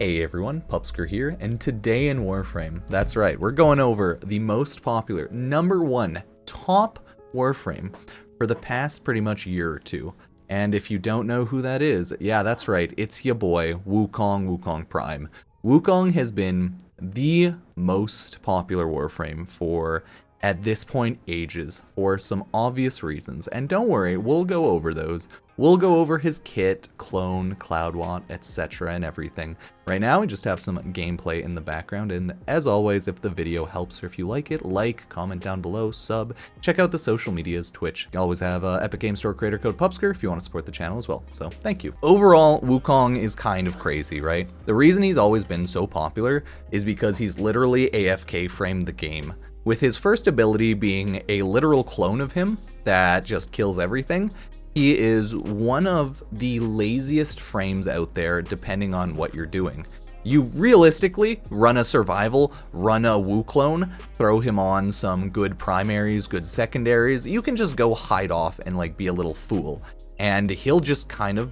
Hey everyone, Pupsker here, and today in Warframe, that's right, we're going over the most popular, #1 top Warframe for the past pretty much year or two. And if you don't know who that is, yeah, that's right, it's your boy, Wukong Prime. Wukong has been the most popular Warframe for, at this point, ages, for some obvious reasons. And don't worry, we'll go over those. We'll go over his kit, clone, CloudWatt, etc. and everything. Right now, we just have some gameplay in the background, and as always, if the video helps or if you like it, like, comment down below, sub, check out the social medias, Twitch. You always have Epic Game Store creator code Pupsker if you want to support the channel as well, so thank you. Overall, Wukong is kind of crazy, right? The reason he's always been so popular is because he's literally AFK framed the game, with his first ability being a literal clone of him that just kills everything. He is one of the laziest frames out there depending on what you're doing. You realistically run a survival, run a Wu clone, throw him on some good primaries, good secondaries. You can just go hide off and like be a little fool, and he'll just kind of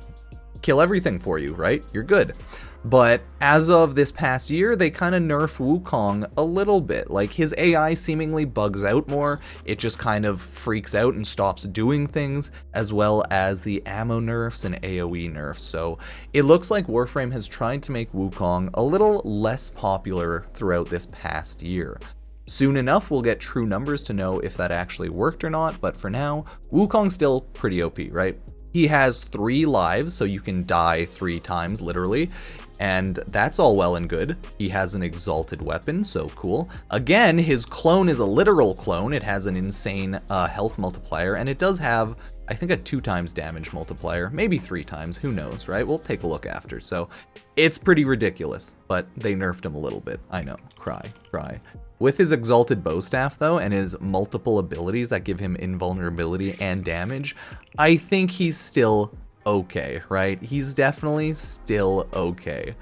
kill everything for you, right? You're good. But as of this past year, they kind of nerf Wukong a little bit. Like, his AI seemingly bugs out more, it just kind of freaks out and stops doing things, as well as the ammo nerfs and AoE nerfs. So it looks like Warframe has tried to make Wukong a little less popular throughout this past year. Soon enough, we'll get true numbers to know if that actually worked or not, but for now, Wukong's still pretty OP, right? He has 3 lives, so you can die 3 times, literally. And that's all well and good. He has an exalted weapon, so cool. Again, his clone is a literal clone. It has an insane health multiplier, and it does have, I think, a 2 times damage multiplier, maybe 3 times, who knows, right? We'll take a look after. So it's pretty ridiculous, but they nerfed him a little bit. I know, cry. With his exalted bow staff though, and his multiple abilities that give him invulnerability and damage, I think he's still okay, right? He's definitely still okay.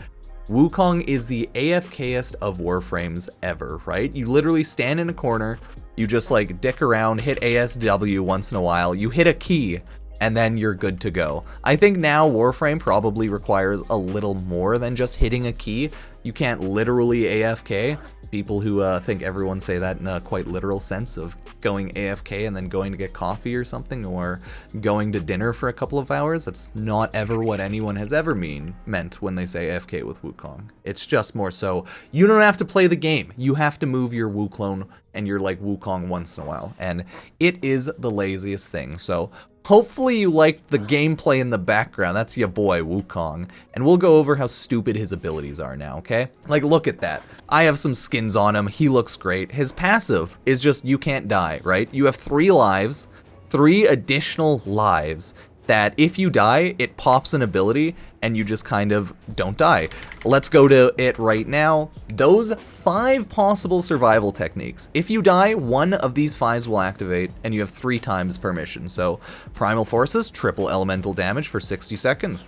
Wukong is the AFKest of Warframes ever, right? You literally stand in a corner, you just like dick around, hit ASW once in a while, you hit a key, and then you're good to go. I think now Warframe probably requires a little more than just hitting a key. You can't literally AFK. People who think everyone say that in a quite literal sense of going AFK and then going to get coffee or something, or going to dinner for a couple of hours. That's not ever what anyone has ever meant when they say AFK with Wukong. It's just more so, you don't have to play the game. You have to move your Wu clone and your like Wukong once in a while. And it is the laziest thing. So hopefully you liked the gameplay in the background. That's your boy, Wukong. And we'll go over how stupid his abilities are now, okay? Like, look at that. I have some skins on him. He looks great. His passive is just, you can't die, right? You have 3 lives, 3 additional lives, that if you die, it pops an ability and you just kind of don't die. Let's go to it right now. Those 5 possible survival techniques. If you die, 1 of these 5s will activate and you have 3 times per mission. So Primal Forces, triple elemental damage for 60 seconds.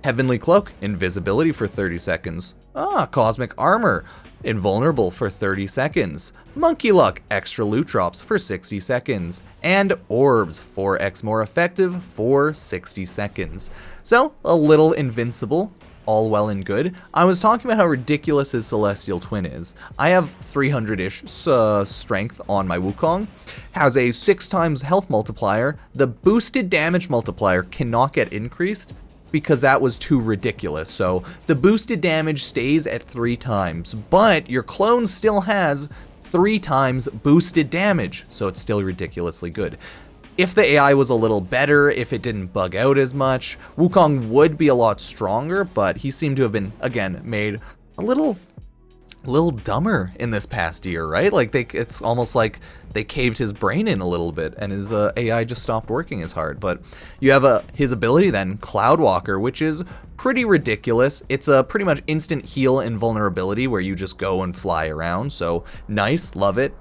Heavenly Cloak, invisibility for 30 seconds. Cosmic Armor, invulnerable for 30 seconds. Monkey Luck, extra loot drops for 60 seconds. And Orbs, 4x more effective for 60 seconds. So, a little invincible, all well and good. I was talking about how ridiculous his Celestial Twin is. I have 300-ish strength on my Wukong. Has a 6 times health multiplier. The boosted damage multiplier cannot get increased, because that was too ridiculous. So the boosted damage stays at 3 times, but your clone still has 3 times boosted damage, so it's still ridiculously good. If the AI was a little better, if it didn't bug out as much, Wukong would be a lot stronger, but he seemed to have been, again, made a little dumber in this past year, right? Like, it's almost like they caved his brain in a little bit and his AI just stopped working as hard. But you have his ability then, Cloudwalker, which is pretty ridiculous. It's a pretty much instant heal and vulnerability where you just go and fly around. So nice, love it.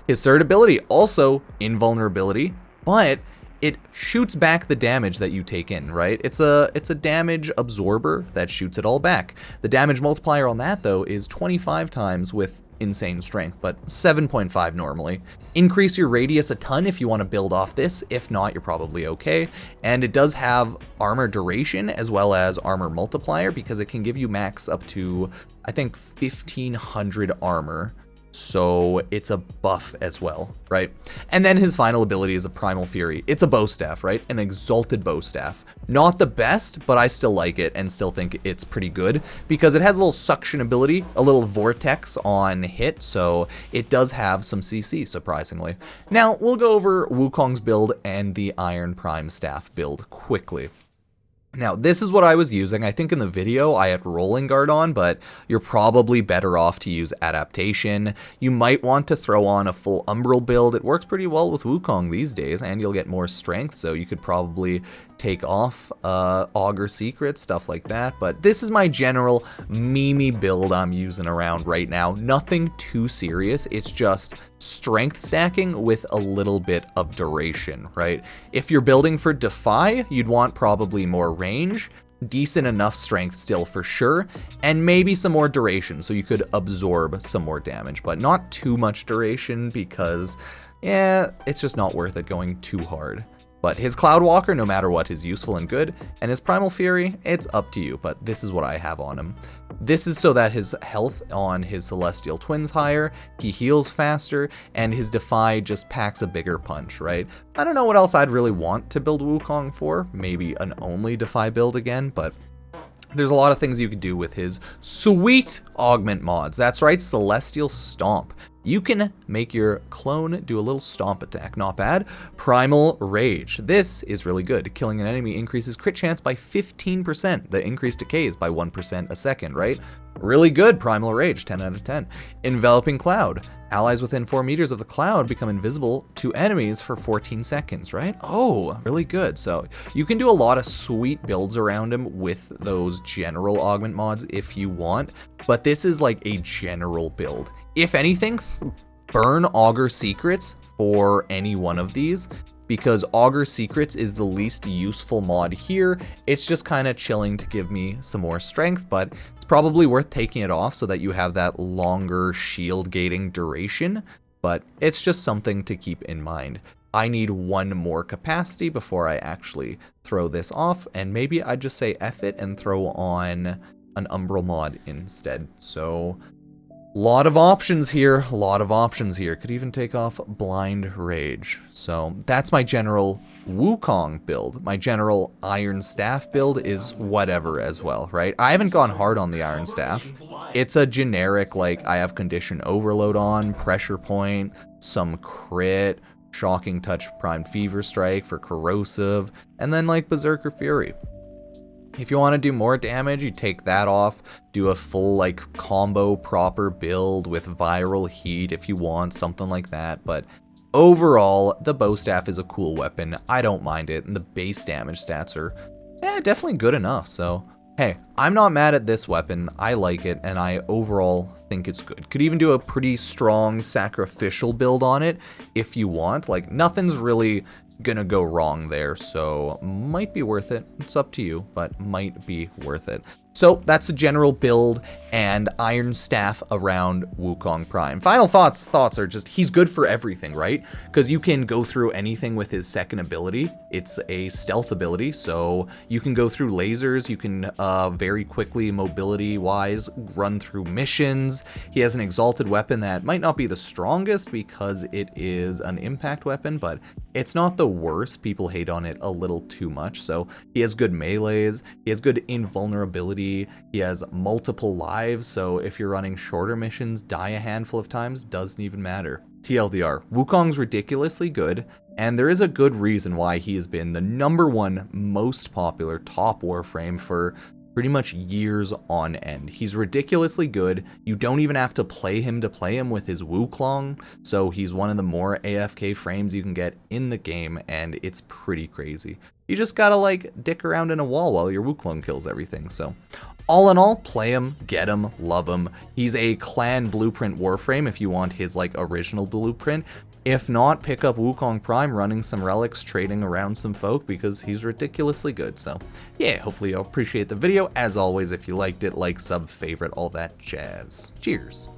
His third ability, also invulnerability, but it shoots back the damage that you take in, right? It's a damage absorber that shoots it all back. The damage multiplier on that, though, is 25 times with insane strength, but 7.5 normally. Increase your radius a ton if you want to build off this. If not, you're probably okay. And it does have armor duration as well as armor multiplier, because it can give you max up to, I think, 1500 armor. So it's a buff as well, right? And then his final ability is a Primal Fury. It's a bow staff, right? An exalted bow staff. Not the best, but I still like it and still think it's pretty good because it has a little suction ability, a little vortex on hit, so it does have some CC, surprisingly. Now, we'll go over Wukong's build and the Iron Prime staff build quickly. Now, this is what I was using. I think in the video I had Rolling Guard on, but you're probably better off to use Adaptation. You might want to throw on a full Umbral build. It works pretty well with Wukong these days, and you'll get more strength, so you could probably take off Augur Secret, stuff like that. But this is my general meme build I'm using around right now. Nothing too serious. It's just strength stacking with a little bit of duration, right? If you're building for Defy, you'd want probably more range, decent enough strength still for sure, and maybe some more duration so you could absorb some more damage, but not too much duration because, yeah, it's just not worth it going too hard. But his Cloudwalker, no matter what, is useful and good, and his Primal Fury, it's up to you, but this is what I have on him. This is so that his health on his Celestial Twin's higher, he heals faster, and his Defy just packs a bigger punch, right? I don't know what else I'd really want to build Wukong for, maybe an only Defy build again, but there's a lot of things you could do with his sweet augment mods. That's right, Celestial Stomp. You can make your clone do a little stomp attack, not bad. Primal Rage. This is really good. Killing an enemy increases crit chance by 15%. The increase decays by 1% a second, right? Really good, Primal Rage, 10 out of 10. Enveloping Cloud. Allies within 4 meters of the cloud become invisible to enemies for 14 seconds, right? Oh, really good. So you can do a lot of sweet builds around him with those general augment mods if you want, but this is like a general build. If anything, burn Augur Secrets for any one of these, because Augur Secrets is the least useful mod here. It's just kind of chilling to give me some more strength, but it's probably worth taking it off so that you have that longer shield gating duration, but it's just something to keep in mind. I need one more capacity before I actually throw this off, and maybe I just say F it and throw on an Umbral mod instead. So lot of options here, Could even take off Blind Rage. So that's my general Wukong build. My general Iron Staff build is whatever as well, right? I haven't gone hard on the Iron Staff. It's a generic, like, I have Condition Overload on, Pressure Point, some crit, Shocking Touch Prime Fever Strike for corrosive, and then like Berserker Fury. If you want to do more damage, you take that off, do a full like combo proper build with viral heat if you want, something like that. But overall, the bow staff is a cool weapon. I don't mind it, and the base damage stats are definitely good enough. So hey, I'm not mad at this weapon. I like it, and I overall think it's good. Could even do a pretty strong sacrificial build on it if you want. Like, nothing's really gonna go wrong there, so might be worth it. It's up to you, but might be worth it. So that's the general build and Iron Staff around Wukong Prime. Final thoughts are just, he's good for everything, right? Because you can go through anything with his second ability. It's a stealth ability, so you can go through lasers, you can very quickly, mobility-wise, run through missions. He has an exalted weapon that might not be the strongest because it is an impact weapon, but it's not the worst. People hate on it a little too much, so he has good melees, he has good invulnerability, he has multiple lives, so if you're running shorter missions, die a handful of times, doesn't even matter. TLDR, Wukong's ridiculously good, and there is a good reason why he has been the #1 most popular top Warframe for pretty much years on end. He's ridiculously good. You don't even have to play him with his Wukong, so he's one of the more AFK frames you can get in the game, and it's pretty crazy. You just gotta like dick around in a wall while your Wukong kills everything. So all in all, play him, get him, love him. He's a clan blueprint Warframe if you want his like original blueprint. If not, pick up Wukong Prime, running some relics, trading around some folk, because he's ridiculously good. So yeah, hopefully you'll appreciate the video. As always, if you liked it, like, sub, favorite, all that jazz. Cheers.